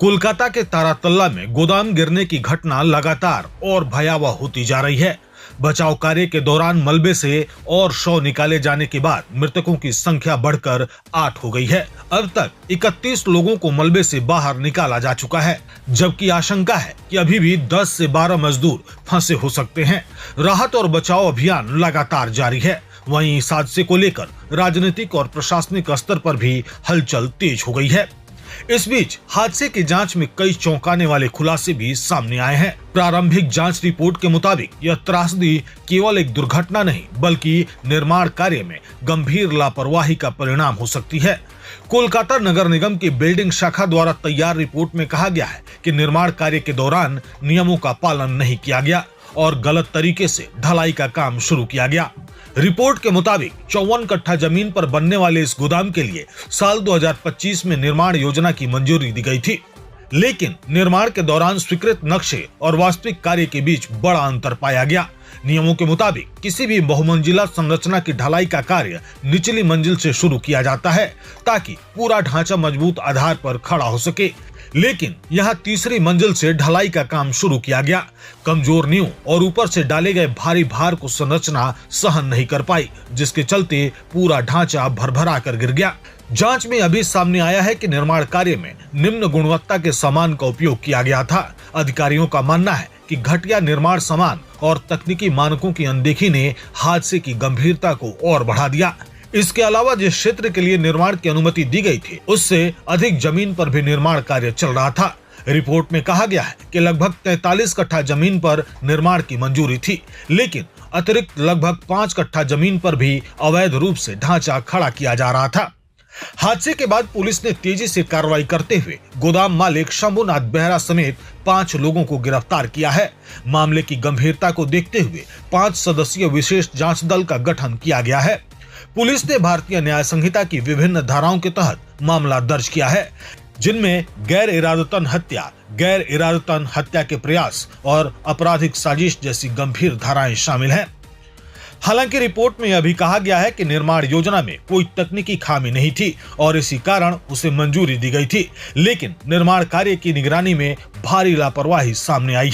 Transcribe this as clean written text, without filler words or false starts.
कोलकाता के तारातल्ला में गोदाम गिरने की घटना लगातार और भयावह होती जा रही है। बचाव कार्य के दौरान मलबे से और शव निकाले जाने के बाद मृतकों की संख्या बढ़कर 8 हो गई है। अब तक 31 लोगों को मलबे से बाहर निकाला जा चुका है, जबकि आशंका है कि अभी भी 10 से 12 मजदूर फंसे हो सकते हैं। राहत और बचाव अभियान लगातार जारी है। वहीं इस हादसे को लेकर राजनीतिक और प्रशासनिक स्तर पर भी हलचल तेज हो गई है। इस बीच हादसे की जांच में कई चौंकाने वाले खुलासे भी सामने आए हैं। प्रारंभिक जांच रिपोर्ट के मुताबिक यह त्रासदी केवल एक दुर्घटना नहीं बल्कि निर्माण कार्य में गंभीर लापरवाही का परिणाम हो सकती है। कोलकाता नगर निगम की बिल्डिंग शाखा द्वारा तैयार रिपोर्ट में कहा गया है कि निर्माण कार्य के दौरान नियमों का पालन नहीं किया गया और गलत तरीके से ढलाई का काम शुरू किया गया। रिपोर्ट के मुताबिक 54 कट्ठा जमीन पर बनने वाले इस गोदाम के लिए साल 2025 में निर्माण योजना की मंजूरी दी गई थी, लेकिन निर्माण के दौरान स्वीकृत नक्शे और वास्तविक कार्य के बीच बड़ा अंतर पाया गया। नियमों के मुताबिक किसी भी बहुमंजिला संरचना की ढलाई का कार्य निचली मंजिल से शुरू किया जाता है ताकि पूरा ढांचा मजबूत आधार पर खड़ा हो सके, लेकिन यहाँ तीसरी मंजिल से ढलाई का काम शुरू किया गया। कमजोर नींव और ऊपर से डाले गए भारी भार को संरचना सहन नहीं कर पाई, जिसके चलते पूरा ढांचा भरभरा कर गिर गया। जांच में अभी सामने आया है कि निर्माण कार्य में निम्न गुणवत्ता के सामान का उपयोग किया गया था। अधिकारियों का मानना है कि घटिया निर्माण सामान और तकनीकी मानकों की अनदेखी ने हादसे की गंभीरता को और बढ़ा दिया। इसके अलावा जिस क्षेत्र के लिए निर्माण की अनुमति दी गई थी, उससे अधिक जमीन पर भी निर्माण कार्य चल रहा था। रिपोर्ट में कहा गया है कि लगभग 43 कट्ठा जमीन पर निर्माण की मंजूरी थी, लेकिन अतिरिक्त लगभग 5 कट्ठा जमीन पर भी अवैध रूप से ढांचा खड़ा किया जा रहा था। हादसे के बाद पुलिस ने तेजी से कार्रवाई करते हुए गोदाम मालिक शंभुनाथ बेहरा समेत 5 लोगों को गिरफ्तार किया है। मामले की गंभीरता को देखते हुए 5 सदस्यीय विशेष जांच दल का गठन किया गया है। पुलिस ने भारतीय न्याय संहिता की विभिन्न धाराओं के तहत मामला दर्ज किया है, जिनमें गैर इरादतन हत्या के प्रयास और आपराधिक साजिश जैसी गंभीर धाराएं शामिल हैं। हालांकि रिपोर्ट में यह भी कहा गया है कि निर्माण योजना में कोई तकनीकी खामी नहीं थी और इसी कारण उसे मंजूरी दी गई थी, लेकिन निर्माण कार्य की निगरानी में भारी लापरवाही सामने आई है।